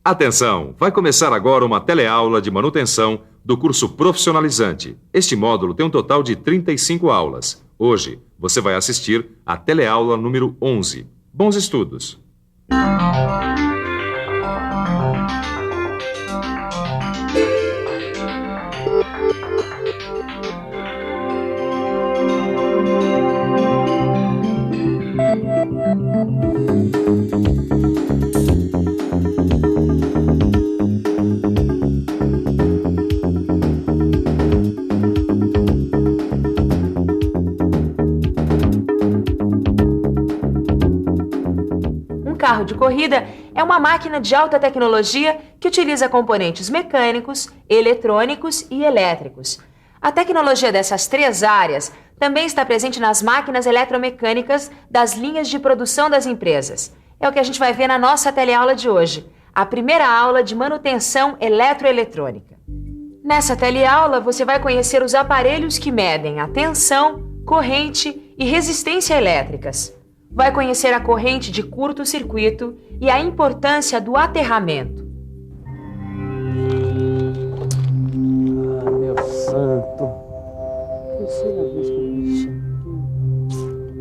Atenção! Vai começar agora uma teleaula de manutenção do curso profissionalizante. Este módulo tem um total de 35 aulas. Hoje, você vai assistir à teleaula número 11. Bons estudos! Um carro de corrida é uma máquina de alta tecnologia que utiliza componentes mecânicos, eletrônicos e elétricos. A tecnologia dessas três áreas também está presente nas máquinas eletromecânicas das linhas de produção das empresas. É o que a gente vai ver na nossa teleaula de hoje, a primeira aula de manutenção eletroeletrônica. Nessa teleaula, você vai conhecer os aparelhos que medem a tensão, corrente e resistência elétricas. Vai conhecer a corrente de curto-circuito e a importância do aterramento. Ah, meu santo. Terceira vez que eu vi.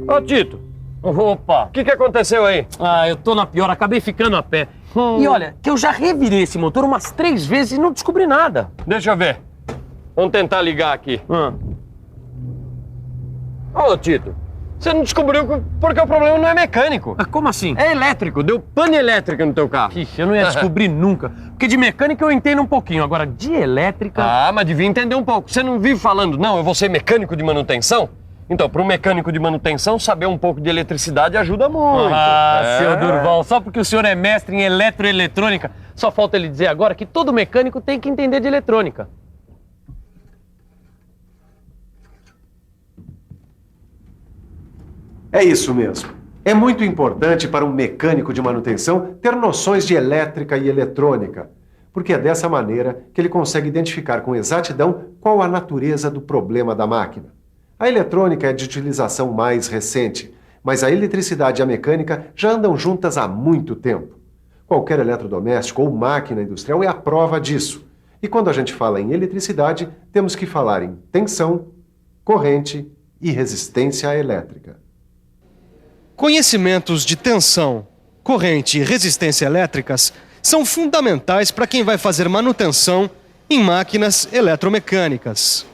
Ô, Tito. Opa! O que aconteceu aí? Ah, eu tô na pior, acabei ficando a pé. E olha, que eu já revirei esse motor umas 3 vezes e não descobri nada. Deixa eu ver. Vamos tentar ligar aqui. Ô, Tito, você não descobriu porque o problema não é mecânico. Ah, como assim? É elétrico, deu pane elétrica no teu carro. Ixi, eu não ia descobrir nunca. Porque de mecânica eu entendo um pouquinho, agora de elétrica... Ah, mas devia entender um pouco. Você não vive falando, não, eu vou ser mecânico de manutenção? Então, para um mecânico de manutenção, saber um pouco de eletricidade ajuda muito. Seu Durval, só porque o senhor é mestre em eletroeletrônica, só falta ele dizer agora que todo mecânico tem que entender de eletrônica. É isso mesmo. É muito importante para um mecânico de manutenção ter noções de elétrica e eletrônica, porque é dessa maneira que ele consegue identificar com exatidão qual a natureza do problema da máquina. A eletrônica é de utilização mais recente, mas a eletricidade e a mecânica já andam juntas há muito tempo. Qualquer eletrodoméstico ou máquina industrial é a prova disso. E quando a gente fala em eletricidade, temos que falar em tensão, corrente e resistência elétrica. Conhecimentos de tensão, corrente e resistência elétricas são fundamentais para quem vai fazer manutenção em máquinas eletromecânicas.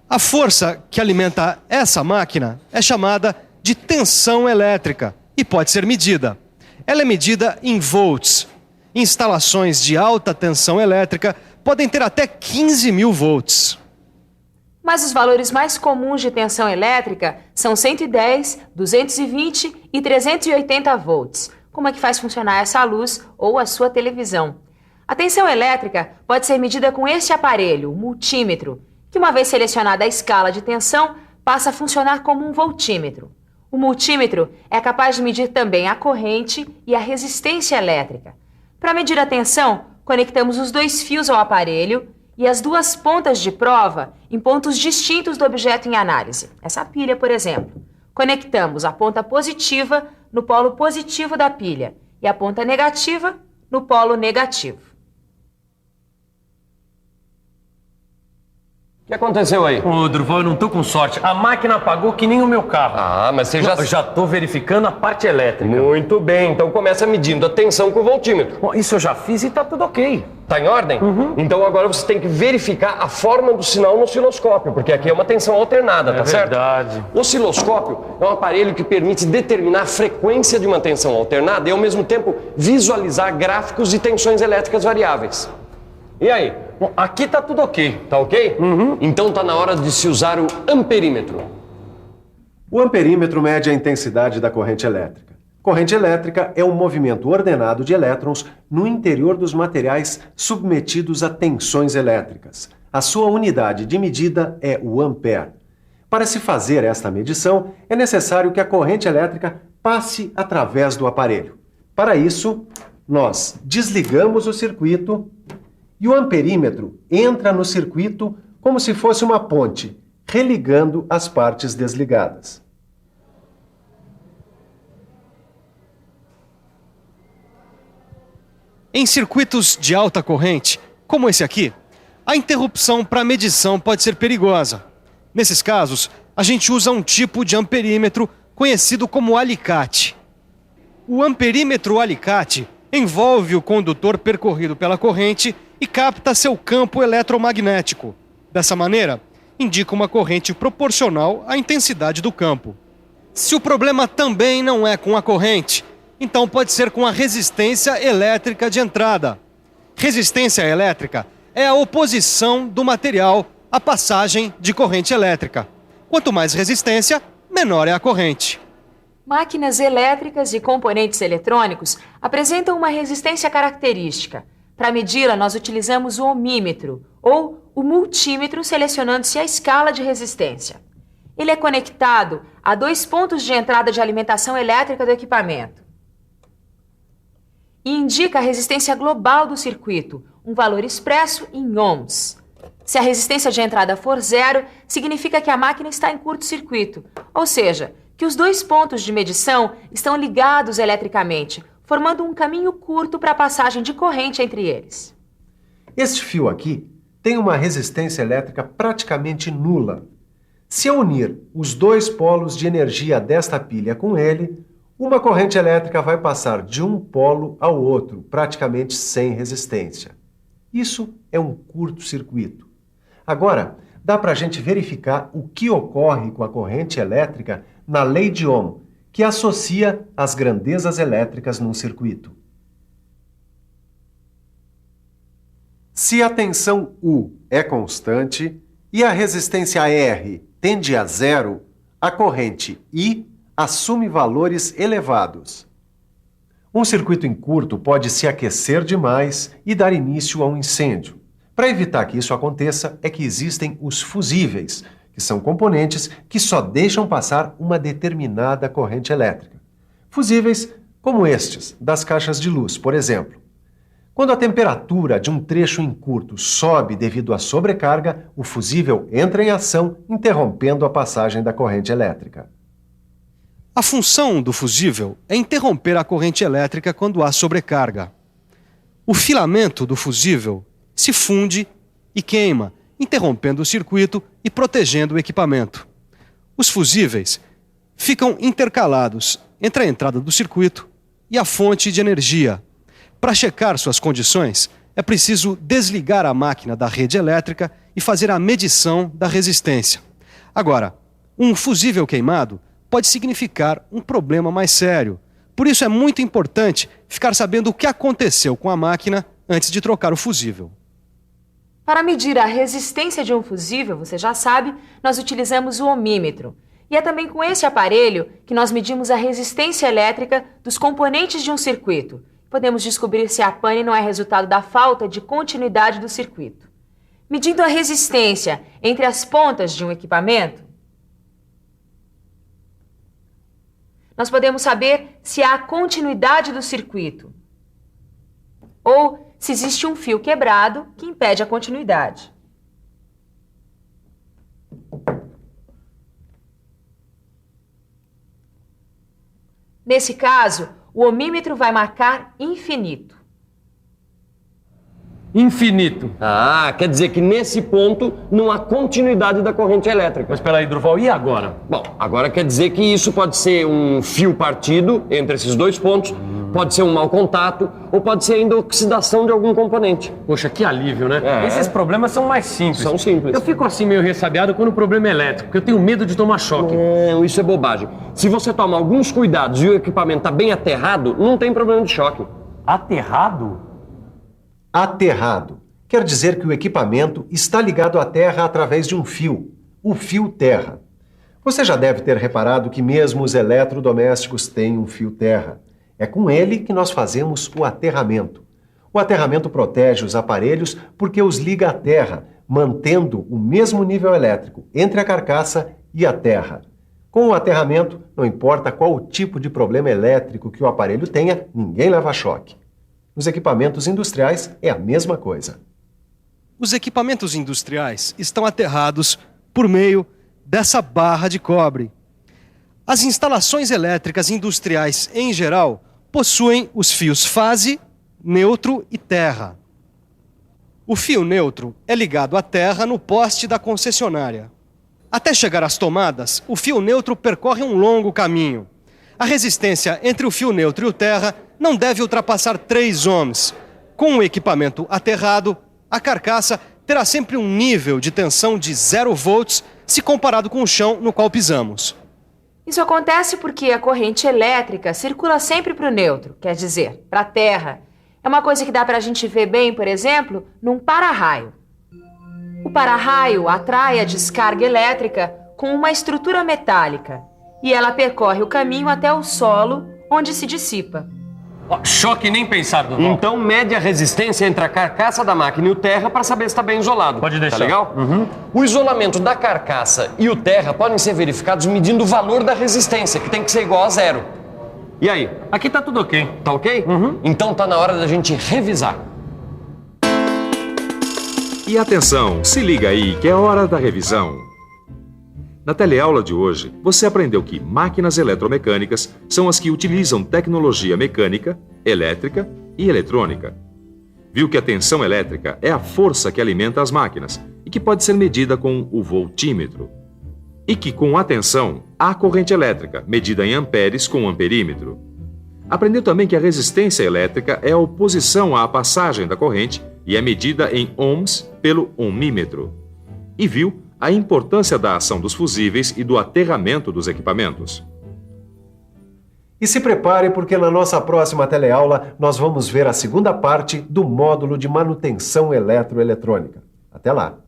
A força que alimenta essa máquina é chamada de tensão elétrica e pode ser medida. Ela é medida em volts. Instalações de alta tensão elétrica podem ter até 15.000 volts. Mas os valores mais comuns de tensão elétrica são 110, 220 e 380 volts. Como é que faz funcionar essa luz ou a sua televisão? A tensão elétrica pode ser medida com este aparelho, o multímetro, que uma vez selecionada a escala de tensão, passa a funcionar como um voltímetro. O multímetro é capaz de medir também a corrente e a resistência elétrica. Para medir a tensão, conectamos os 2 fios ao aparelho e as 2 pontas de prova em pontos distintos do objeto em análise. Essa pilha, por exemplo. Conectamos a ponta positiva no polo positivo da pilha e a ponta negativa no polo negativo. O que aconteceu aí? Ô, Durval, eu não tô com sorte. A máquina apagou que nem o meu carro. Ah, mas você já... Eu já tô verificando a parte elétrica. Muito bem, então começa medindo a tensão com o voltímetro. Bom, isso eu já fiz e tá tudo ok. Tá em ordem? Então agora você tem que verificar a forma do sinal no osciloscópio, porque aqui é uma tensão alternada, tá certo? Verdade. O osciloscópio é um aparelho que permite determinar a frequência de uma tensão alternada e ao mesmo tempo visualizar gráficos de tensões elétricas variáveis. E aí? Bom, aqui tá tudo ok. Tá ok? Então tá na hora de se usar o amperímetro. O amperímetro mede a intensidade da corrente elétrica. Corrente elétrica é um movimento ordenado de elétrons no interior dos materiais submetidos a tensões elétricas. A sua unidade de medida é o ampere. Para se fazer esta medição, é necessário que a corrente elétrica passe através do aparelho. Para isso, nós desligamos o circuito e o amperímetro entra no circuito como se fosse uma ponte, religando as partes desligadas. Em circuitos de alta corrente, como esse aqui, a interrupção para medição pode ser perigosa. Nesses casos, a gente usa um tipo de amperímetro conhecido como alicate. O amperímetro alicate envolve o condutor percorrido pela corrente e capta seu campo eletromagnético. Dessa maneira, indica uma corrente proporcional à intensidade do campo. Se o problema também não é com a corrente, então pode ser com a resistência elétrica de entrada. Resistência elétrica é a oposição do material à passagem de corrente elétrica. Quanto mais resistência, menor é a corrente. Máquinas elétricas e componentes eletrônicos apresentam uma resistência característica. Para medi-la, nós utilizamos o ohmímetro ou o multímetro, selecionando-se a escala de resistência. Ele é conectado a 2 pontos de entrada de alimentação elétrica do equipamento e indica a resistência global do circuito, um valor expresso em ohms. Se a resistência de entrada for 0, significa que a máquina está em curto-circuito, ou seja, que os 2 pontos de medição estão ligados eletricamente, formando um caminho curto para a passagem de corrente entre eles. Este fio aqui tem uma resistência elétrica praticamente nula. Se eu unir os 2 polos de energia desta pilha com ele, uma corrente elétrica vai passar de um polo ao outro, praticamente sem resistência. Isso é um curto-circuito. Agora, dá para a gente verificar o que ocorre com a corrente elétrica na lei de Ohm, que associa as grandezas elétricas num circuito. Se a tensão U é constante e a resistência R tende a 0, a corrente I assume valores elevados. Um circuito em curto pode se aquecer demais e dar início a um incêndio. Para evitar que isso aconteça, é que existem os fusíveis, que são componentes que só deixam passar uma determinada corrente elétrica. Fusíveis como estes, das caixas de luz, por exemplo. Quando a temperatura de um trecho em curto sobe devido à sobrecarga, o fusível entra em ação, interrompendo a passagem da corrente elétrica. A função do fusível é interromper a corrente elétrica quando há sobrecarga. O filamento do fusível se funde e queima, interrompendo o circuito e protegendo o equipamento. Os fusíveis ficam intercalados entre a entrada do circuito e a fonte de energia. Para checar suas condições, é preciso desligar a máquina da rede elétrica e fazer a medição da resistência. Agora, um fusível queimado pode significar um problema mais sério. Por isso é muito importante ficar sabendo o que aconteceu com a máquina antes de trocar o fusível. Para medir a resistência de um fusível, você já sabe, nós utilizamos o ohmímetro. E é também com esse aparelho que nós medimos a resistência elétrica dos componentes de um circuito. Podemos descobrir se a pane não é resultado da falta de continuidade do circuito. Medindo a resistência entre as pontas de um equipamento, nós podemos saber se há continuidade do circuito ou se existe um fio quebrado que impede a continuidade. Nesse caso, o ohmímetro vai marcar infinito. Infinito. Ah, quer dizer que nesse ponto não há continuidade da corrente elétrica. Mas peraí, Durval, e agora? Bom, agora quer dizer que isso pode ser um fio partido entre esses 2 pontos, pode ser um mau contato ou pode ser ainda oxidação de algum componente. Poxa, que alívio, né? É. Esses problemas são mais simples. São simples. Eu fico assim meio ressabiado quando o problema é elétrico, porque eu tenho medo de tomar choque. Não, isso é bobagem. Se você toma alguns cuidados e o equipamento está bem aterrado, não tem problema de choque. Aterrado? Aterrado quer dizer que o equipamento está ligado à terra através de um fio, o fio terra. Você já deve ter reparado que mesmo os eletrodomésticos têm um fio terra. É com ele que nós fazemos o aterramento. O aterramento protege os aparelhos porque os liga à terra, mantendo o mesmo nível elétrico entre a carcaça e a terra. Com o aterramento, não importa qual o tipo de problema elétrico que o aparelho tenha, ninguém leva choque. Nos equipamentos industriais é a mesma coisa. Os equipamentos industriais estão aterrados por meio dessa barra de cobre. As instalações elétricas industriais, em geral, possuem os fios fase neutro e terra. O fio neutro é ligado à terra no poste da concessionária. Até chegar às tomadas, o fio neutro percorre um longo caminho. A resistência entre o fio neutro e o terra não deve ultrapassar 3 ohms. Com o equipamento aterrado, a carcaça terá sempre um nível de tensão de 0 volts se comparado com o chão no qual pisamos. Isso acontece porque a corrente elétrica circula sempre para o neutro, quer dizer, para a terra. É uma coisa que dá para a gente ver bem, por exemplo, num para-raio. O para-raio atrai a descarga elétrica com uma estrutura metálica e ela percorre o caminho até o solo, onde se dissipa. Choque nem pensar, Duval. Então mede a resistência entre a carcaça da máquina e o terra para saber se está bem isolado. Pode deixar. Tá legal? O isolamento da carcaça e o terra podem ser verificados medindo o valor da resistência, que tem que ser igual a 0. E aí? Aqui tá tudo ok. Tá ok? Então tá na hora da gente revisar. E atenção, se liga aí que é hora da revisão. Na teleaula de hoje, você aprendeu que máquinas eletromecânicas são as que utilizam tecnologia mecânica, elétrica e eletrônica. Viu que a tensão elétrica é a força que alimenta as máquinas e que pode ser medida com o voltímetro. E que com a tensão há corrente elétrica, medida em amperes com o amperímetro. Aprendeu também que a resistência elétrica é a oposição à passagem da corrente e é medida em ohms pelo ohmímetro. E viu a importância da ação dos fusíveis e do aterramento dos equipamentos. E se prepare porque na nossa próxima teleaula nós vamos ver a segunda parte do módulo de manutenção eletroeletrônica. Até lá!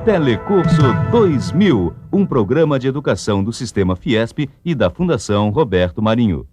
Telecurso 2000, um programa de educação do Sistema Fiesp e da Fundação Roberto Marinho.